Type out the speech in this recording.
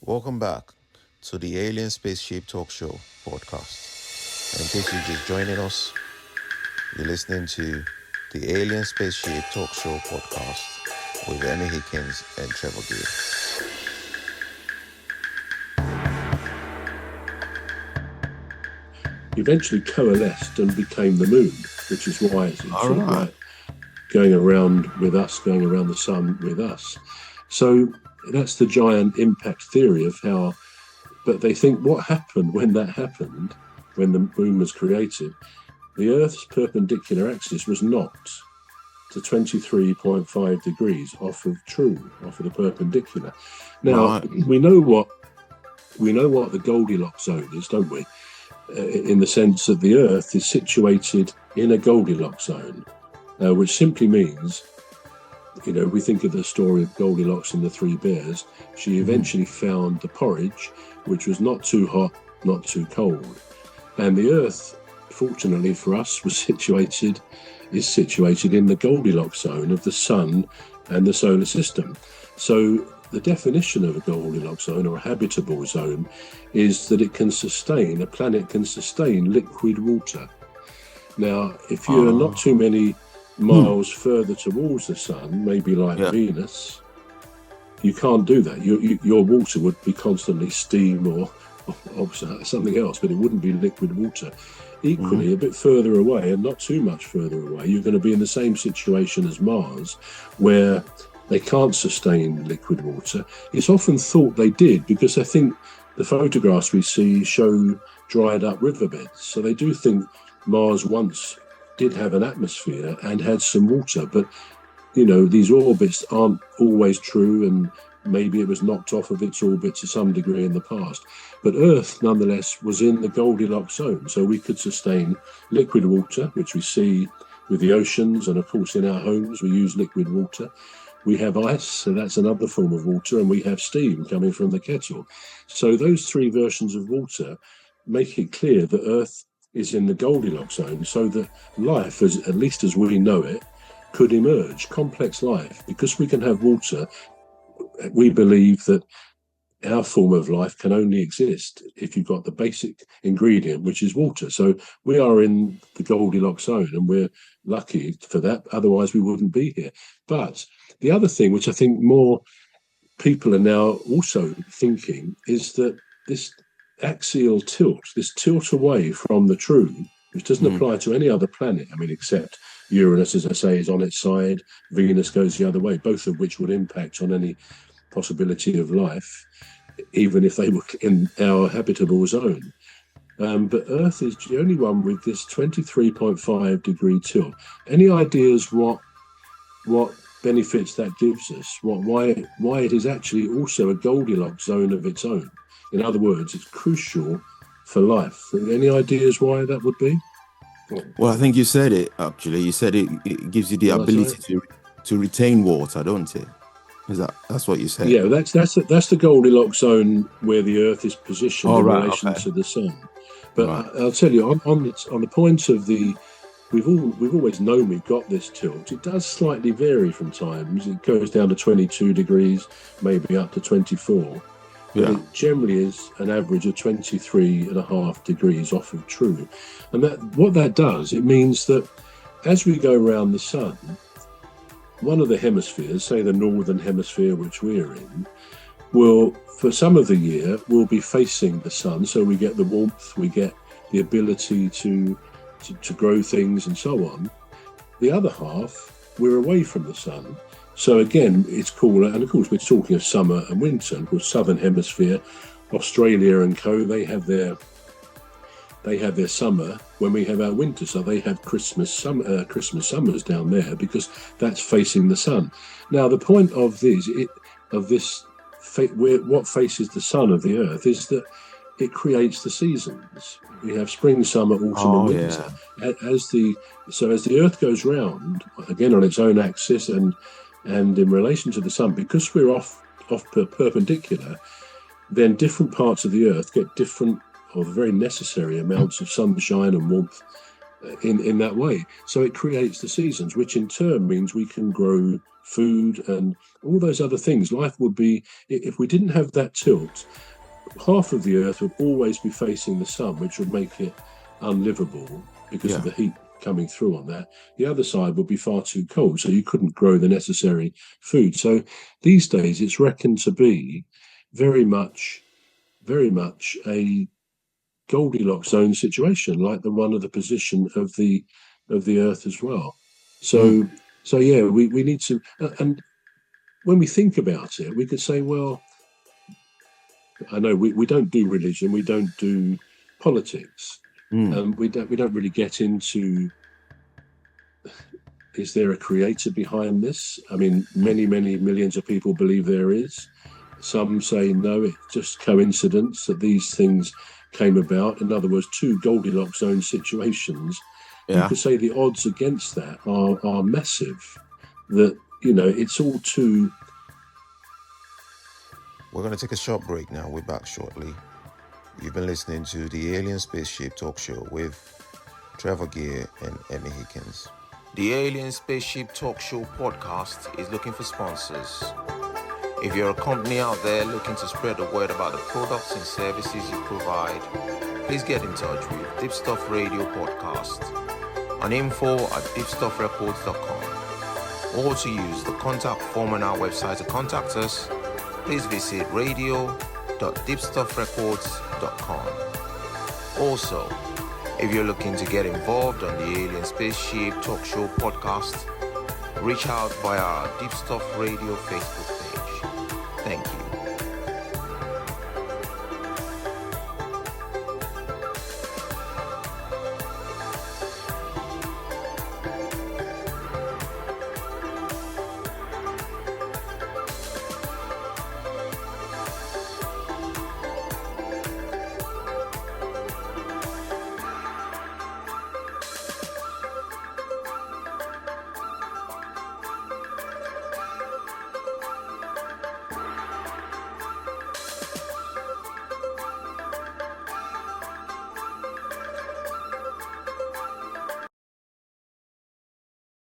Welcome back to the Alien Spaceship Talk Show podcast. And in case you're just joining us, you're listening to the Alien Spaceship Talk Show podcast with Emmy, Hikins, and Trevor. Eventually coalesced and became the moon, which is why it's sort of like going around with us, going around the sun with us. So that's the giant impact theory of how, but they think what happened when that happened, when the moon was created, the Earth's perpendicular axis was knocked to 23.5 degrees off of the perpendicular. Now, we know what the Goldilocks zone is, don't we? In the sense that the Earth is situated in a Goldilocks zone, which simply means, we think of the story of Goldilocks and the three bears. She eventually found the porridge, which was not too hot, not too cold. And the Earth, fortunately for us, is situated in the Goldilocks zone of the sun and the solar system. So the definition of a Goldilocks zone or a habitable zone is that a planet can sustain liquid water. Now, if you're not too many miles further towards the sun, maybe like Venus, you can't do that. Your water would be constantly steam or something else, but it wouldn't be liquid water. Equally, a bit further away and not too much further away, you're going to be in the same situation as Mars, where they can't sustain liquid water. It's often thought they did because I think the photographs we see show dried up riverbeds. So they do think Mars once did have an atmosphere and had some water, but these orbits aren't always true, and maybe it was knocked off of its orbit to some degree in the past. But Earth, nonetheless, was in the Goldilocks zone, so we could sustain liquid water, which we see with the oceans, and of course in our homes we use liquid water. We have ice, so that's another form of water, and we have steam coming from the kettle. So those three versions of water make it clear that Earth is in the Goldilocks zone, so that life, at least as we know it, could emerge, complex life. Because we can have water, we believe that our form of life can only exist if you've got the basic ingredient, which is water. So we are in the Goldilocks zone, and we're lucky for that. Otherwise, we wouldn't be here. But the other thing, which I think more people are now also thinking, is that this axial tilt, this tilt away from the true, which doesn't apply to any other planet, except Uranus, as I say, is on its side, Venus goes the other way, both of which would impact on any possibility of life, even if they were in our habitable zone. But Earth is the only one with this 23.5 degree tilt. Any ideas what benefits that gives us? Why it is actually also a Goldilocks zone of its own? In other words, it's crucial for life. Any ideas why that would be? Well, I think you said it, actually. You said it gives you the ability to retain water, don't it? That's what you said? Yeah, that's the Goldilocks zone where the Earth is positioned in relation to the sun. But I'll tell you, on the point of we've always known we've got this tilt. It does slightly vary from times. It goes down to 22 degrees, maybe up to 24. But it generally is an average of 23.5 degrees off of true. And what that does, it means that as we go around the sun, one of the hemispheres, say the northern hemisphere, which we're in, will, for some of the year, will be facing the sun. So we get the warmth, we get the ability to grow things and so on. The other half, we're away from the sun. So again, it's cooler, and of course we're talking of summer and winter. And of course, southern hemisphere, Australia and co, they have their summer when we have our winter. So they have Christmas summers down there because that's facing the sun. Now, the point of what faces the sun of the Earth is that it creates the seasons. We have spring, summer, autumn, and winter. Yeah. As the Earth goes round again on its own axis and in relation to the sun, because we're off perpendicular, then different parts of the Earth get different or very necessary amounts of sunshine and warmth in that way. So it creates the seasons, which in turn means we can grow food, and all those other things. Life would be, if we didn't have that tilt, half of the Earth would always be facing the sun, which would make it unlivable because of the heat coming through on that. The other side would be far too cold, so you couldn't grow the necessary food. So these days it's reckoned to be very much a Goldilocks zone situation, like the one of the position of the Earth as well. So yeah, we need to, and when we think about it, we could say, well, I know we don't do religion, we don't do politics, we don't really get into, is there a creator behind this? I mean, many millions of people believe there is. Some say no, it's just coincidence that these things came about. In other words, two Goldilocks zone situations. You could say the odds against that are massive. That, it's all too. We're going to take a short break now. We're back shortly. You've been listening to the Alien Spaceship Talk Show with Trevor and Emmy Hikins. The Alien Spaceship Talk Show podcast is looking for sponsors. If you're a company out there looking to spread the word about the products and services you provide, please get in touch with Deepstuff Radio Podcast on info@deepstuffrecords.com, or to use the contact form on our website to contact us, please visit radio.deepstuffrecords.com. Also, if you're looking to get involved on the Alien Spaceship Talk Show podcast, reach out via our Deepstuff Radio Facebook page. Thank you.